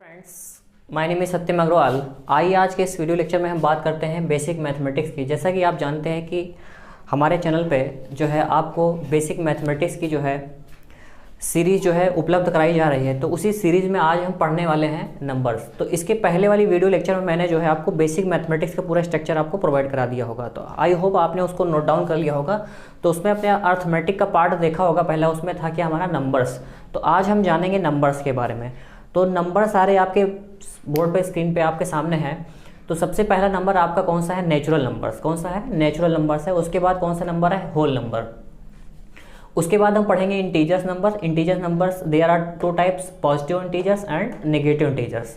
Friends, my name is सत्यम अग्रवाल। आइए आज के इस वीडियो लेक्चर में हम बात करते हैं बेसिक मैथमेटिक्स की। जैसा कि आप जानते हैं कि हमारे चैनल पे जो है आपको बेसिक मैथमेटिक्स की जो है सीरीज़ जो है उपलब्ध कराई जा रही है। तो उसी सीरीज़ में आज हम पढ़ने वाले हैं नंबर्स। तो इसके पहले वाली वीडियो लेक्चर में मैंने जो है आपको बेसिक मैथमेटिक्स का पूरा स्ट्रक्चर आपको प्रोवाइड करा दिया होगा। तो आई होप आपने उसको नोट डाउन कर लिया होगा। तो उसमें अपने अर्थमेटिक का पार्ट देखा होगा। पहला उसमें था कि हमारा नंबर्स। तो आज हम जानेंगे नंबर्स के बारे में। तो नंबर सारे आपके बोर्ड पे स्क्रीन पे आपके सामने हैं। तो सबसे पहला नंबर आपका कौन सा है? Natural numbers. कौन सा है? नेचुरल नंबर्स है। उसके बाद कौन सा नंबर है? Whole number. उसके बाद हम पढ़ेंगे integers number. Integers numbers there are two types, positive integers and negative integers.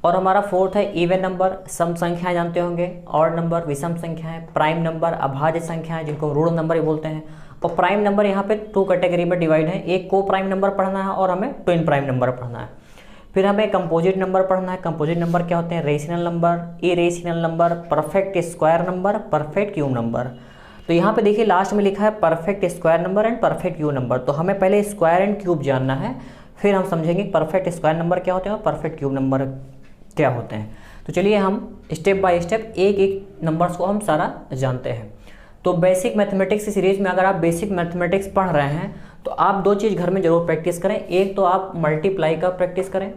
और हमारा फोर्थ है इवन नंबर, सम संख्याएं जानते होंगे, ऑड नंबर विषम संख्याएं, प्राइम नंबर अभाज्य संख्याएं जिनको ऋण नंबर भी बोलते हैं। और प्राइम नंबर यहाँ पे टू कैटेगरी में डिवाइड है। एक को प्राइम नंबर पढ़ना है और हमें ट्विन प्राइम नंबर पढ़ना है। फिर हमें कंपोजिट नंबर पढ़ना है। कंपोजिट नंबर क्या होते हैं? Rational number, irrational number, perfect square number, perfect cube number. तो यहाँ पे देखिए लास्ट में लिखा है perfect square number and perfect cube number. तो हमें पहले स्क्वायर एंड क्यूब जानना है, फिर हम समझेंगे परफेक्ट स्क्वायर नंबर क्या होते हैं और परफेक्ट क्यूब नंबर क्या होते हैं। तो चलिए हम स्टेप बाय स्टेप एक एक नंबर्स को हम सारा जानते हैं। तो बेसिक मैथमेटिक्स की सीरीज में अगर आप बेसिक मैथमेटिक्स पढ़ रहे हैं तो आप दो चीज़ घर में जरूर प्रैक्टिस करें। एक तो आप मल्टीप्लाई का प्रैक्टिस करें,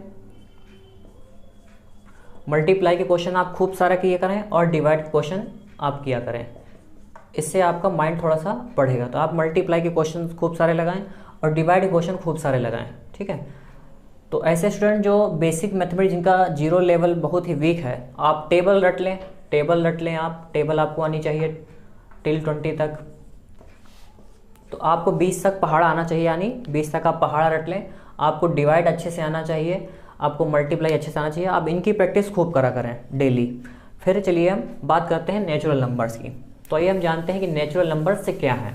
मल्टीप्लाई के क्वेश्चन आप खूब सारा किया करें और डिवाइड के क्वेश्चन आप किया करें। इससे आपका माइंड थोड़ा सा बढ़ेगा। तो आप मल्टीप्लाई के क्वेश्चन खूब सारे लगाएं और डिवाइड के क्वेश्चन खूब सारे लगाएं, ठीक है। तो ऐसे स्टूडेंट जो बेसिक मैथमेटिक्स जिनका जीरो लेवल बहुत ही वीक है, आप टेबल रट लें। टेबल रट लें आप, टेबल आपको आनी चाहिए टिल 20 तक। तो आपको 20 तक पहाड़ा आना चाहिए, यानी 20 तक आप पहाड़ा रट लें। आपको डिवाइड अच्छे से आना चाहिए, आपको मल्टीप्लाई अच्छे से आना चाहिए। आप इनकी प्रैक्टिस खूब करा करें डेली। फिर चलिए हम बात करते हैं नेचुरल नंबर्स की। तो आइए हम जानते हैं कि नेचुरल नंबर्स से क्या है।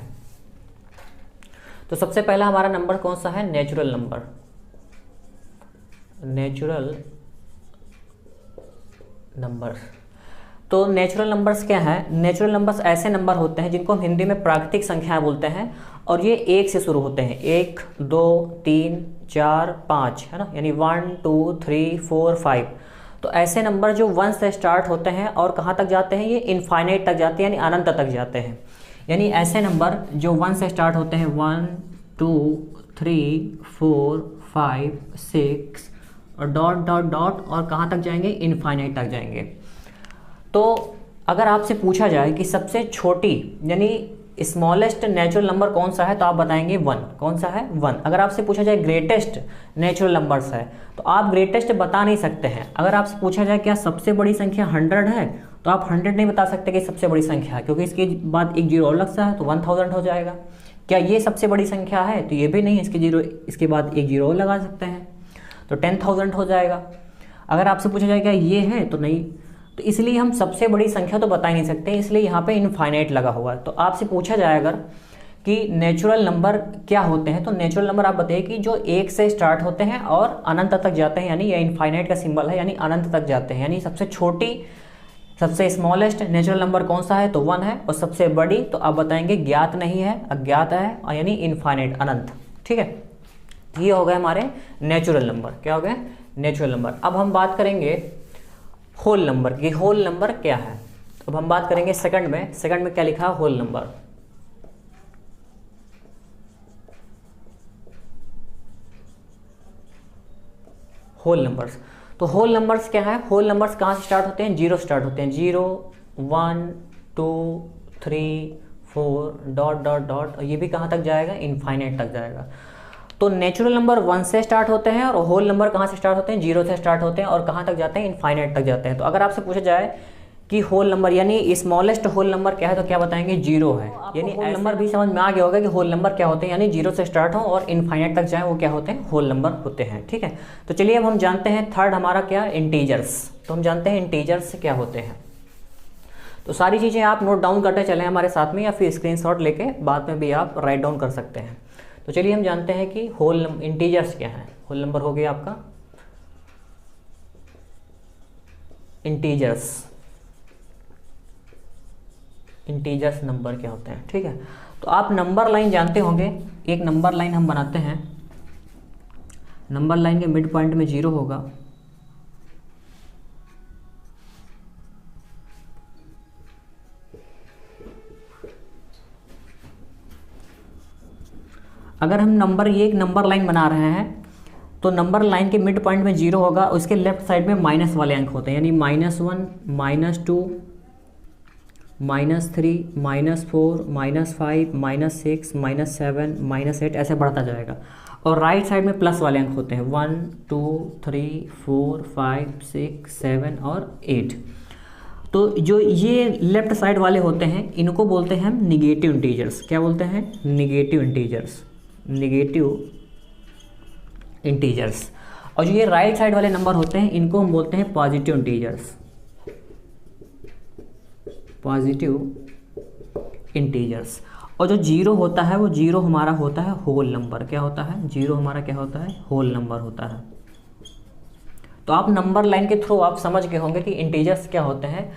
तो सबसे पहला हमारा नंबर कौन सा है? Natural number. Natural numbers. तो नेचुरल नंबर्स क्या है? नेचुरल नंबर्स ऐसे नंबर होते हैं जिनको हम हिंदी में प्राकृतिक संख्याएं बोलते हैं और ये एक से शुरू होते हैं। 1 2 3 4 5, है ना, यानी 1 2 3 4 5। तो ऐसे नंबर जो 1 से स्टार्ट होते हैं और कहाँ तक जाते हैं? ये इनफाइनाइट तक जाते हैं, यानी अनंत तक जाते हैं। यानी ऐसे नंबर जो 1 से स्टार्ट होते हैं, 1 2 3 4 5 6 और डॉट डॉट डॉट, और कहाँ तक जाएंगे? इनफाइनाइट तक जाएंगे। तो अगर आपसे पूछा जाए कि सबसे छोटी यानी स्मॉलेस्ट नेचुरल नंबर कौन सा है, तो आप बताएंगे 1। कौन सा है? 1। अगर आपसे पूछा जाए ग्रेटेस्ट नेचुरल नंबर्स है, तो आप ग्रेटेस्ट बता नहीं सकते हैं। अगर आपसे पूछा जाए क्या सबसे बड़ी संख्या 100 है, तो आप 100 नहीं बता सकते कि सबसे बड़ी संख्या है, क्योंकि इसके बाद एक जीरो और लग सकता है, तो 1000 हो जाएगा। क्या ये सबसे बड़ी संख्या है? तो ये भी नहीं, इसके बाद एक जीरो और लगा सकते हैं, तो 10,000 हो जाएगा। अगर आपसे पूछा जाए क्या ये है, तो नहीं। तो इसलिए हम सबसे बड़ी संख्या तो बता ही नहीं सकते, इसलिए यहाँ पे इनफाइनाइट लगा हुआ है। तो आपसे पूछा जाए अगर कि नेचुरल नंबर क्या होते हैं, तो नेचुरल नंबर आप बताइए कि जो 1 से स्टार्ट होते हैं और अनंत तक जाते हैं, यानी ये इनफाइनाइट का सिंबल है, यानी अनंत तक जाते हैं। यानी सबसे छोटी, सबसे स्मॉलेस्ट नेचुरल नंबर कौन सा है? तो 1 है। और सबसे बड़ी तो आप बताएंगे ज्ञात नहीं है, अज्ञात है, यानी इनफाइनाइट, अनंत, ठीक है। ये हो गए हमारे नेचुरल नंबर। क्या हो गए? Natural number. अब हम बात करेंगे होल नंबर की। होल नंबर क्या है? अब हम बात करेंगे सेकंड में। सेकंड में क्या लिखा है? Whole number. Whole numbers. तो होल नंबर्स क्या है? होल नंबर्स कहाँ से स्टार्ट होते हैं? 0 स्टार्ट होते हैं। 0 1 2 3 4 डॉट डॉट डॉट, और ये भी कहाँ तक जाएगा? इनफाइनाइट तक जाएगा। तो नेचुरल नंबर 1 से स्टार्ट होते हैं और होल नंबर कहाँ से स्टार्ट होते हैं? 0 से स्टार्ट होते हैं और कहाँ तक जाते हैं? इनफाइनाइट तक जाते हैं। तो अगर आपसे पूछा जाए कि होल नंबर यानी स्मॉलेस्ट होल नंबर क्या है, तो क्या बताएंगे? 0 है। यानी होल नंबर भी समझ में आ गया होगा कि होल नंबर क्या होते हैं, यानी 0 से स्टार्ट हो और इनफाइनाइट तक जाए, वो क्या होते हैं? होल नंबर होते हैं, ठीक है। तो चलिए अब हम जानते हैं थर्ड हमारा क्या? इंटीजर्स। तो हम जानते हैं इंटीजर्स क्या होते हैं। तो सारी चीज़ें आप नोट डाउन करते चलें हमारे साथ में, या फिर स्क्रीनशॉट लेके बाद में भी आप राइट डाउन कर सकते हैं। तो चलिए हम जानते हैं कि होल इंटीजर्स क्या है। होल नंबर हो गया आपका इंटीजर्स। इंटीजर्स नंबर क्या होते हैं, ठीक है। तो आप नंबर लाइन जानते होंगे। एक नंबर लाइन हम बनाते हैं। नंबर लाइन के मिड पॉइंट में 0 होगा अगर हम नंबर, ये एक नंबर लाइन बना रहे हैं, तो नंबर लाइन के मिड पॉइंट में 0 होगा, उसके लेफ्ट साइड में माइनस वाले अंक होते हैं, यानी -1, -2, -3, -4, -5, -6, -7, -8 ऐसे बढ़ता जाएगा। और राइट साइड में प्लस वाले अंक होते हैं 1, 2, 3, 4, 5, 6, 7 और 8। तो जो ये लेफ्ट साइड वाले होते हैं इनको बोलते हैं हम निगेटिव इंटीजर्स। क्या बोलते हैं? Negative integers, negative integers. और जो ये राइट साइड वाले नंबर होते हैं इनको हम बोलते हैं पॉजिटिव इंटीजर्स, पॉजिटिव इंटीजर्स। और जो 0 होता है वो 0 हमारा होता है होल नंबर। क्या होता है? 0 हमारा क्या होता है? होल नंबर होता है। तो आप नंबर लाइन के थ्रू आप समझ गए होंगे कि इंटीजर्स क्या होते हैं।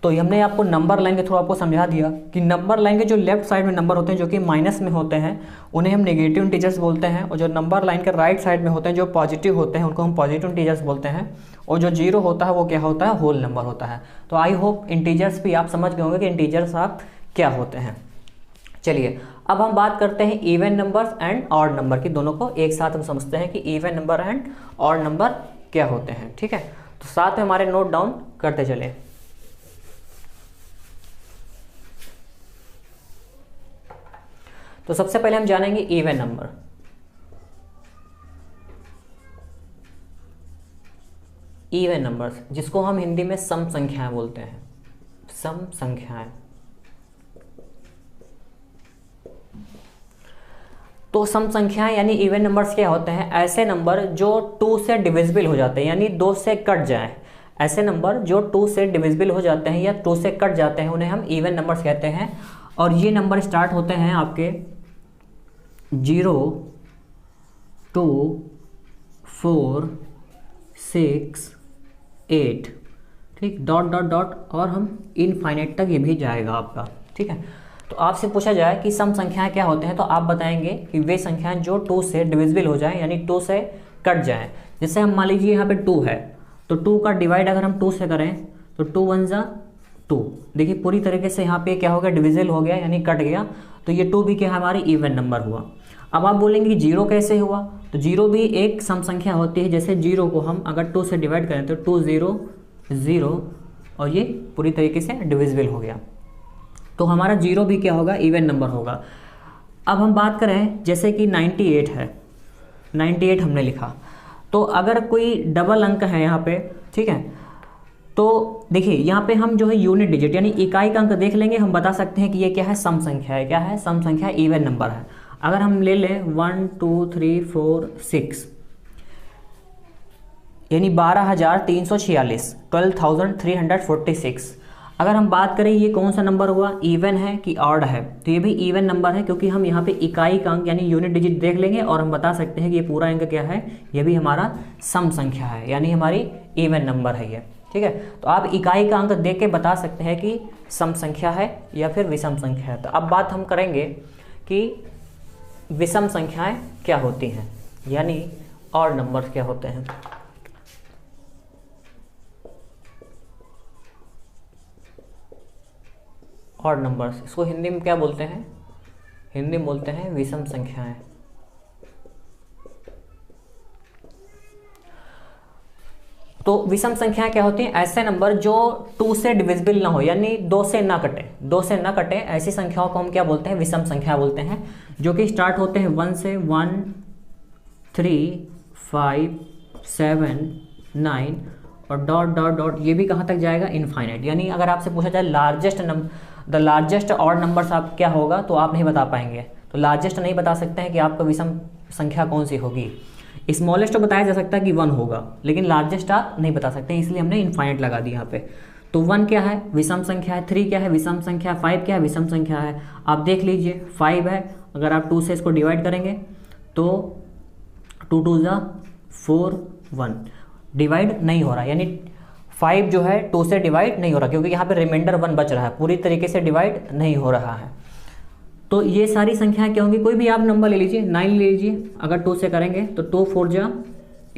तो हमने आपको नंबर लाइन के थ्रू आपको समझा दिया कि नंबर लाइन के जो लेफ्ट साइड में नंबर होते हैं जो कि माइनस में होते हैं उन्हें हम नेगेटिव इंटीजर्स बोलते हैं, और जो नंबर लाइन के राइट साइड में होते हैं जो पॉजिटिव होते हैं उनको हम पॉजिटिव इंटीजर्स बोलते हैं, और जो 0 होता है वो क्या होता है? होल नंबर होता है। तो आई होप इंटीजर्स भी आप समझ गए होंगे कि इंटीजर्स आप क्या होते हैं। चलिए अब हम बात करते हैं even numbers and odd number की। दोनों को एक साथ हम समझते हैं कि even number and odd number क्या होते हैं। ठीक है, तो साथ में हमारे नोट डाउन करते चले। तो सबसे पहले हम जानेंगे इवन नंबर। इवन नंबर्स जिसको हम हिंदी में सम संख्याएं बोलते हैं, सम संख्याएं। तो सम संख्याएं यानी इवन नंबर्स क्या होते हैं? ऐसे नंबर जो 2 से डिविजिबल हो जाते हैं, यानी 2 से कट जाएं। ऐसे नंबर जो 2 से डिविजिबल हो जाते हैं या 2 से कट जाते हैं उन्हें हम इवन नंबर्स कहते हैं। और ये नंबर स्टार्ट होते हैं आपके 0, 2, 4, 6, 8, ठीक, डॉट डॉट डॉट, और हम इनफाइनाइट तक ये भी जाएगा आपका। ठीक है, तो आपसे पूछा जाए कि सम संख्याएं क्या होते हैं तो आप बताएंगे कि वे संख्याएं जो 2 से डिविजिबल हो जाएं, यानी 2 से कट जाएं। जैसे हम मान लीजिए यहाँ पे 2 है, तो 2 का डिवाइड अगर हम 2 से करें तो 2 1 जा 2। देखिए पूरी तरीके से यहाँ पे क्या हो गया? डिविजिबल हो गया, यानी कट गया। तो ये 2 भी क्या हमारी इवन नंबर हुआ। अब आप बोलेंगे कि 0 कैसे हुआ? तो 0 भी एक सम संख्या होती है। जैसे 0 को हम अगर 2 से डिवाइड करें तो 2 0 0, और ये पूरी तरीके से डिविजिबल हो गया। तो हमारा 0 भी क्या होगा? इवन नंबर होगा। अब हम बात करें जैसे कि 98 है, 98 हमने लिखा, तो अगर कोई डबल अंक है यहाँ पे, ठीक है, तो देखिए यहाँ पे हम जो है यूनिट डिजिट यानी इकाई का अंक देख लेंगे, हम बता सकते हैं कि ये क्या है? सम संख्या है। क्या है? सम संख्या, इवन नंबर है। अगर हम ले लें 1 2 3 4 6, यानी 12,346, 12,346। अगर हम बात करें ये कौन सा नंबर हुआ? इवन है कि ऑड है? तो ये भी इवन नंबर है, क्योंकि हम यहाँ पे इकाई का अंक यानी यूनिट डिजिट देख लेंगे और हम बता सकते हैं कि ये पूरा अंक क्या है? ये भी हमारा सम संख्या है, यानी हमारी इवन नंबर है ये। ठीक है, तो आप इकाई का अंक देख के बता सकते हैं कि सम संख्या है या फिर विषम संख्या है। तो अब बात हम करेंगे कि विषम संख्याएं क्या होती हैं, यानी ऑड नंबर क्या होते हैं। ऑड नंबर्स, इसको हिंदी में क्या बोलते हैं? हिंदी में बोलते हैं विषम संख्याएं। तो विषम संख्याएं क्या होती हैं? ऐसे नंबर जो 2 से डिविजिबल ना हो, यानी 2 से ना कटे, 2 से ना कटे, ऐसी संख्याओं को हम क्या बोलते हैं? विषम संख्या बोलते हैं, जो कि स्टार्ट होते हैं 1 से, 1 3 5 7 9, और डॉट डॉट डॉट, ये भी कहाँ तक जाएगा? इनफाइनाइट। यानी अगर आपसे पूछा जाए largest number, the largest odd numbers आप क्या होगा, तो आप नहीं बता पाएंगे। तो लार्जेस्ट नहीं बता सकते हैं कि आपका विषम संख्या कौन सी होगी। स्मॉलेस्ट तो बताया जा सकता है कि 1 होगा, लेकिन लार्जेस्ट आप नहीं बता सकते, इसलिए हमने इनफाइनाइट लगा दी यहाँ पे। तो 1 क्या है? विषम संख्या है। 3 क्या है? विषम संख्या। 5 क्या है? विषम संख्या है। आप देख लीजिए 5 है, अगर आप 2 से इसको डिवाइड करेंगे तो 2 2 जा 4 1, डिवाइड नहीं हो रहा, यानी 5 जो है 2 से डिवाइड नहीं हो रहा, क्योंकि यहाँ पे रिमाइंडर 1 बच रहा है, पूरी तरीके से डिवाइड नहीं हो रहा है। तो ये सारी संख्याएं क्या होंगी? कोई भी आप नंबर ले लीजिए, 9 ले लीजिए, अगर 2 से करेंगे तो 2 4 जा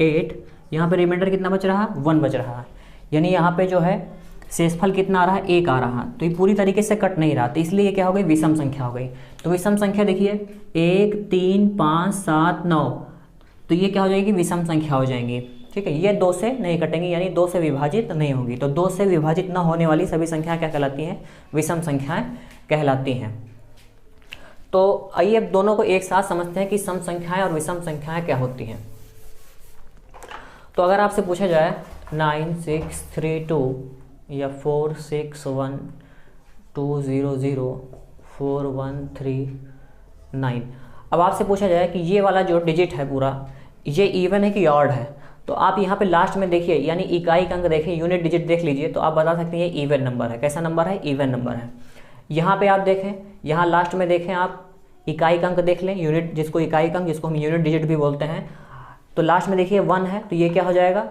8, यहाँ पे रिमाइंडर कितना बच रहा? 1 बच रहा है, यानी यहाँ पे जो है शेषफल कितना आ रहा है, 1 आ रहा है, तो ये पूरी तरीके से कट नहीं रहा, तो इसलिए ये क्या हो गई, विषम संख्या हो गई। तो विषम संख्या देखिए 1 3 5 7 9, तो ये क्या हो जाएगी, विषम संख्या हो जाएंगी। ठीक है, ये 2 से नहीं कटेंगी, यानी 2 से विभाजित नहीं होगी। तो 2 से विभाजित न होने वाली सभी संख्याएं क्या कहलाती हैं, विषम संख्याएं कहलाती हैं। तो आइए अब दोनों को एक साथ समझते हैं कि सम संख्याएं और विषम संख्याएं क्या होती हैं। तो अगर आपसे पूछा जाए 9 6 3 2 या 4 6 1 2 0 0 4 1 3 9, अब आपसे पूछा जाए कि ये वाला जो डिजिट है पूरा, ये इवन है कि ऑड है, तो आप यहाँ पे लास्ट में देखिए, यानी इकाई अंक देखिए, यूनिट डिजिट देख लीजिए, तो आप बता सकते हैं ये इवन नंबर है। कैसा नंबर है, इवन नंबर है। यहाँ पे आप देखें, यहाँ लास्ट में देखें आप, इकाई अंक देख लें, यूनिट जिसको इकाई अंक, जिसको हम यूनिट डिजिट भी बोलते हैं, तो लास्ट में देखिए 1 है, तो ये क्या हो जाएगा,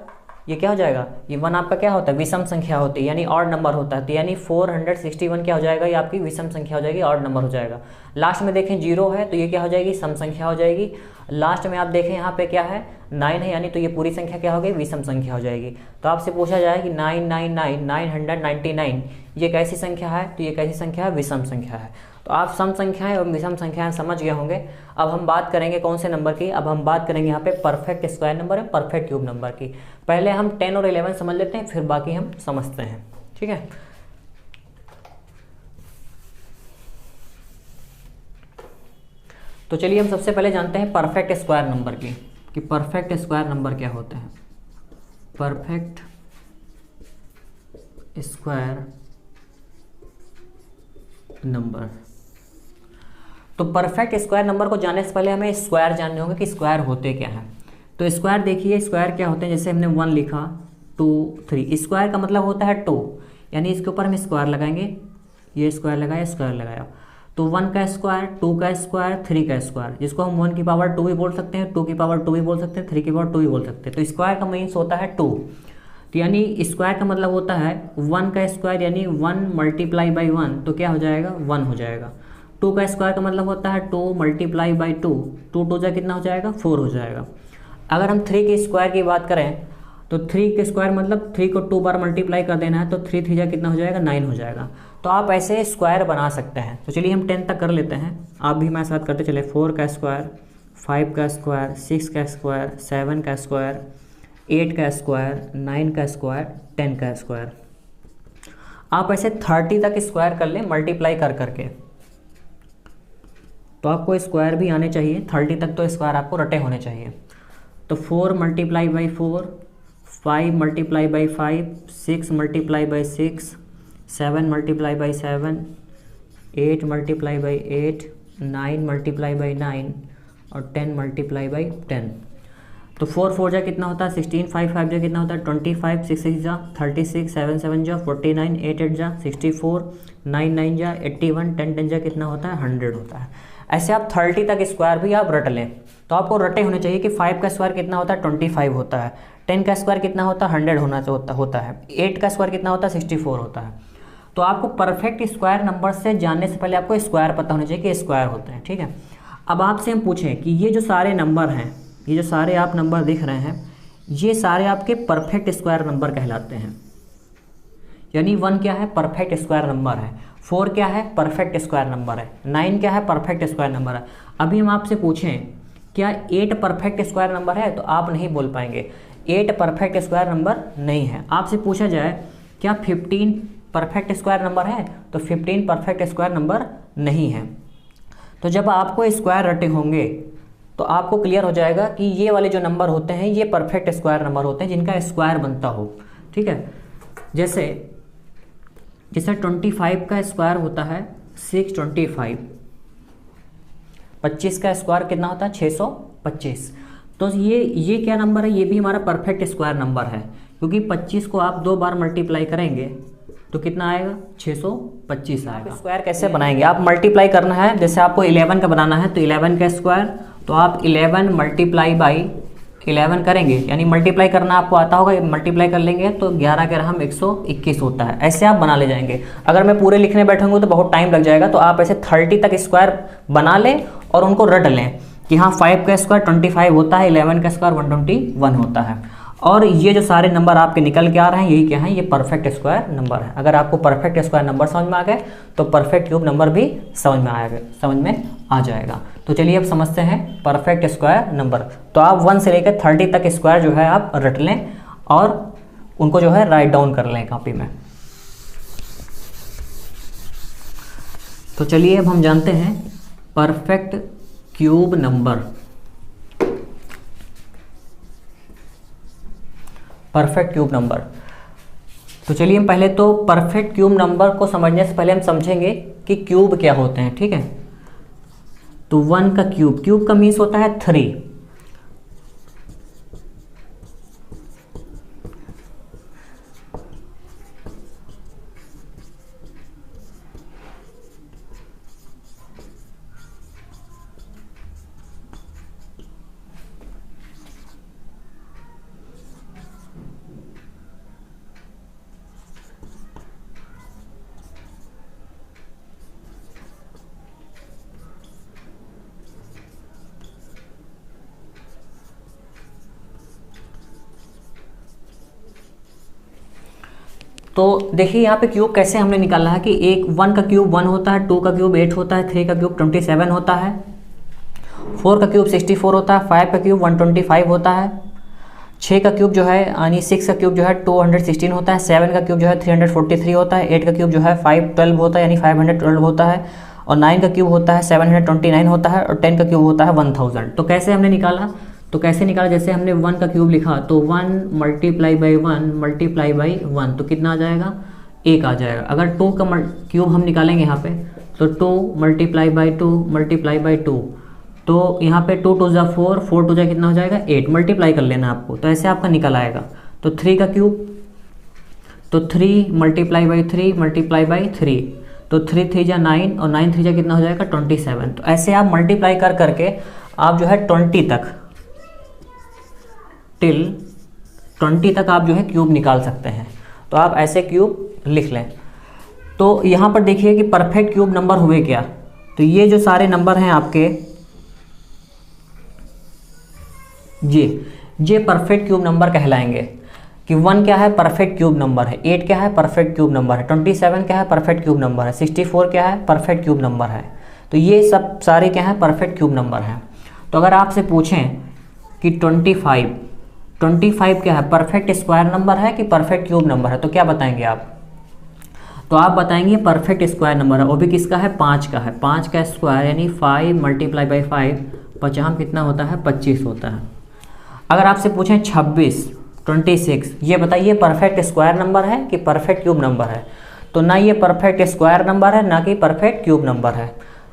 ये क्या हो जाएगा, ये 1 आपका क्या होता है, विषम संख्या होती है, यानी ऑड नंबर होता है। तो यानी 461 क्या हो जाएगा, ये आपकी विषम संख्या हो जाएगी, ऑड नंबर हो जाएगा। लास्ट में देखें 0 है, तो ये क्या हो जाएगी, सम संख्या हो जाएगी। लास्ट में आप देखें यहाँ पे क्या है, 9 है, यानी तो ये पूरी संख्या क्या हो गई, विषम संख्या हो जाएगी। तो आपसे पूछा जाए कि 999 ये कैसी संख्या है, तो ये कैसी संख्या है, विषम संख्या है। तो आप सम संख्याएं और विषम संख्याएं समझ गए होंगे। अब हम बात करेंगे कौन से नंबर की, अब हम बात करेंगे यहाँ पे परफेक्ट स्क्वायर नंबर और परफेक्ट क्यूब नंबर की। पहले हम 10 और 11 समझ लेते हैं, फिर बाकी हम समझते हैं। ठीक है, तो चलिए हम सबसे पहले जानते हैं परफेक्ट स्क्वायर नंबर की, कि परफेक्ट स्क्वायर नंबर क्या होते हैं। परफेक्ट स्क्वायर नंबर, तो परफेक्ट स्क्वायर नंबर को जानने से पहले हमें स्क्वायर जानने होंगे कि स्क्वायर होते क्या हैं। तो स्क्वायर देखिए, स्क्वायर क्या होते हैं, जैसे हमने 1 लिखा, 2 3, स्क्वायर का मतलब होता है 2, यानी इसके ऊपर हम स्क्वायर लगाएंगे, ये स्क्वायर लगाया, स्क्वायर लगाया, तो 1 का स्क्वायर, 2 का स्क्वायर, 3 का स्क्वायर, जिसको हम 1 की पावर 2 भी बोल सकते हैं, 2 की पावर 2 भी बोल सकते हैं, 3 की पावर 2 भी बोल सकते हैं। तो स्क्वायर का मीन्स होता है 2, तो यानी स्क्वायर का मतलब होता है 1 का स्क्वायर, यानी 1 मल्टीप्लाई बाई 1, तो क्या हो जाएगा, 1 हो जाएगा। 2 का स्क्वायर का मतलब होता है 2 मल्टीप्लाई बाई 2, 2 2 जा कितना हो जाएगा, 4 हो जाएगा। अगर हम 3 के स्क्वायर की बात करें, तो 3 के स्क्वायर मतलब 3 को 2 बार मल्टीप्लाई कर देना है, तो 3 3 जा कितना हो जाएगा, 9 हो जाएगा। तो आप ऐसे स्क्वायर बना सकते हैं। तो चलिए हम 10 तक कर लेते हैं, आप भी हमारे साथ करते चले। 4 का स्क्वायर, 5 का स्क्वायर, 6 का स्क्वायर, 7 का स्क्वायर, 8 का स्क्वायर, 9 का स्क्वायर, 10 का स्क्वायर। आप ऐसे 30 तक स्क्वायर कर लें मल्टीप्लाई कर करके, तो आपको स्क्वायर भी आने चाहिए। 30 तक तो स्क्वायर आपको रटे होने चाहिए। तो 4 multiply by 4, 5 multiply by 5, 6 multiply by 6, 7 multiply by 7, 8 multiply by 8, 9 multiply by 9 और 10 मल्टीप्लाई बाई 10। तो 4 4 जा कितना होता है 16, 5 5 जा कितना होता है 25, 6 6 जा 36, 7 7 जा 49, 8 8 जा 64, 9 9 जा 81, 10 10 जा कितना होता है 100 होता है। ऐसे आप 30 तक स्क्वायर भी आप रट लें। तो आपको रटे होने चाहिए कि 5 का स्क्वायर कितना होता है 25 होता है, 10 का स्क्वायर कितना होता है 100 होता है, 8 का स्क्वायर कितना होता है 64 होता है। तो आपको परफेक्ट स्क्वायर नंबर से जानने से पहले आपको स्क्वायर पता होना चाहिए कि स्क्वायर होते हैं। ठीक है, अब आपसे हम पूछें कि ये जो सारे नंबर हैं, ये जो सारे आप नंबर दिख रहे हैं, ये सारे आपके परफेक्ट स्क्वायर नंबर कहलाते हैं। यानी 1 क्या है, परफेक्ट स्क्वायर नंबर है, 4 क्या है, परफेक्ट स्क्वायर नंबर है, 9 क्या है, परफेक्ट स्क्वायर नंबर है। अभी हम आपसे पूछें क्या 8 परफेक्ट स्क्वायर नंबर है, तो आप नहीं बोल पाएंगे, 8 परफेक्ट स्क्वायर नंबर नहीं है। आपसे पूछा जाए क्या 15 परफेक्ट स्क्वायर नंबर है, तो 15 परफेक्ट स्क्वायर नंबर नहीं है। तो जब आपको स्क्वायर रटे होंगे तो आपको क्लियर हो जाएगा कि ये वाले जो नंबर होते हैं ये परफेक्ट स्क्वायर नंबर होते हैं जिनका स्क्वायर बनता हो। ठीक है, जैसे 25 का स्क्वायर होता है 625, 25 का स्क्वायर कितना होता है 625। तो ये क्या नंबर है, ये भी हमारा परफेक्ट स्क्वायर नंबर है, क्योंकि 25 को आप 2 बार मल्टीप्लाई करेंगे तो कितना आएगा 625 आएगा। स्क्वायर कैसे बनाएंगे, आप मल्टीप्लाई करना है, जैसे आपको 11 का बनाना है तो 11 का स्क्वायर, तो आप 11 मल्टीप्लाई बाई 11 करेंगे, यानी मल्टीप्लाई करना आपको आता होगा, मल्टीप्लाई कर लेंगे तो 11 के हम 121 होता है। ऐसे आप बना ले जाएंगे। अगर मैं पूरे लिखने बैठूंगा तो बहुत टाइम लग जाएगा, तो आप ऐसे 30 तक स्क्वायर बना लें और उनको रट लें कि हाँ 5 का स्क्वायर 25 होता है, 11 का स्क्वायर 121 होता है। और ये जो सारे नंबर आपके निकल के आ रहे हैं यही क्या है, ये परफेक्ट स्क्वायर नंबर है। अगर आपको परफेक्ट स्क्वायर नंबर समझ में आ गए तो परफेक्ट क्यूब नंबर भी समझ में आ जाएगा। तो चलिए अब समझते हैं परफेक्ट स्क्वायर नंबर। तो आप 1 से लेकर 30 तक स्क्वायर जो है आप रट लें और उनको जो है राइट डाउन कर लें कॉपी में। तो चलिए अब हम जानते हैं perfect cube number. Perfect cube number, तो चलिए हम पहले तो परफेक्ट क्यूब नंबर को समझने से पहले हम समझेंगे कि क्यूब क्या होते हैं, ठीक है। तो 1 का क्यूब का मीन्स होता है 3। तो देखिए यहाँ पे क्यूब कैसे हमने निकाला है कि 1 का क्यूब 1 होता है, 2 का क्यूब 8 होता है, 3 का क्यूब 27 होता है, 4 का क्यूब 64 होता है, 5 का क्यूब 125 होता है, 6 का क्यूब जो है यानी 6 का क्यूब जो है 216 होता है, 7 का क्यूब जो है 343 होता है, 8 का क्यूब जो है 512 होता है यानी 512 होता है, और 9 का क्यूब होता है 729 होता है, और 10 का क्यूब होता है 1000। तो कैसे हमने निकाला, तो कैसे निकाला, जैसे हमने 1 का क्यूब लिखा तो 1 मल्टीप्लाई बाई 1 मल्टीप्लाई बाई 1 तो कितना आ जाएगा, 1 आ जाएगा। अगर 2 का क्यूब हम निकालेंगे यहाँ पे तो 2 मल्टीप्लाई बाई 2 मल्टीप्लाई बाई 2, तो यहाँ पे 2 2 जा 4, 4 2 जा कितना हो जाएगा 8, मल्टीप्लाई कर लेना आपको, तो ऐसे आपका निकल आएगा। तो 3 का क्यूब तो 3 मल्टीप्लाई बाई 3 मल्टीप्लाई बाई 3, तो 3 3 जा 9 और 9 3 जा कितना हो जाएगा 27। तो ऐसे आप मल्टीप्लाई कर करके आप जो है 20 तक टिल 20 तक आप जो है क्यूब निकाल सकते हैं। तो आप ऐसे क्यूब लिख लें। तो यहाँ पर देखिए कि परफेक्ट क्यूब नंबर हुए क्या, तो ये जो सारे नंबर हैं आपके ये परफेक्ट क्यूब नंबर कहलाएंगे। कि 1 क्या है, परफेक्ट क्यूब नंबर है, 8 क्या है, परफेक्ट क्यूब नंबर है, 27 क्या है, परफेक्ट क्यूब नंबर है, 64 क्या है, परफेक्ट क्यूब नंबर है। तो ये सब सारे क्या है, परफेक्ट क्यूब नंबर हैं। तो अगर आपसे पूछें कि 25 क्या है, परफेक्ट स्क्वायर नंबर है कि परफेक्ट क्यूब नंबर है, तो क्या बताएंगे आप, तो आप बताएंगे परफेक्ट स्क्वायर नंबर है। वो भी किसका है, 5 का है, 5 का स्क्वायर यानी 5 मल्टीप्लाई बाई 5, 50 कितना होता है 25 होता है। अगर आपसे पूछें 26 ये बताइए परफेक्ट स्क्वायर नंबर है कि परफेक्ट क्यूब नंबर है, तो ना ये परफेक्ट स्क्वायर नंबर है ना कि परफेक्ट क्यूब नंबर है,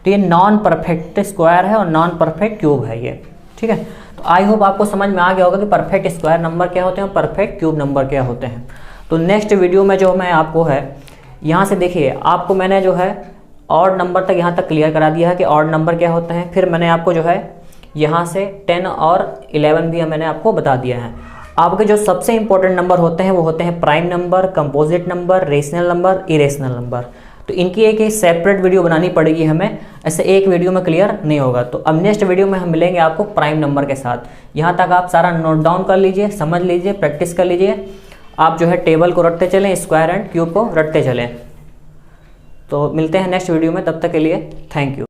तो ये नॉन परफेक्ट स्क्वायर है और नॉन परफेक्ट क्यूब है ये, ठीक है। तो आई होप आपको समझ में आ गया होगा कि परफेक्ट स्क्वायर नंबर क्या होते हैं और परफेक्ट क्यूब नंबर क्या होते हैं। तो नेक्स्ट वीडियो में जो मैं आपको है यहाँ से देखिए, आपको मैंने जो है ऑड नंबर तक यहाँ तक क्लियर करा दिया है कि ऑड नंबर क्या होते हैं। फिर मैंने आपको जो है यहाँ से 10 और 11 भी मैंने आपको बता दिया है। आपके जो सबसे इंपॉर्टेंट नंबर होते हैं वो होते हैं prime number, composite number, rational number, irrational number. तो इनकी एक सेपरेट वीडियो बनानी पड़ेगी हमें, ऐसे एक वीडियो में क्लियर नहीं होगा। तो अब नेक्स्ट वीडियो में हम मिलेंगे आपको प्राइम नंबर के साथ। यहाँ तक आप सारा नोट डाउन कर लीजिए, समझ लीजिए, प्रैक्टिस कर लीजिए। आप जो है टेबल को रटते चलें, स्क्वायर एंड क्यूब को रटते चलें। तो मिलते हैं नेक्स्ट वीडियो में, तब तक के लिए थैंक यू।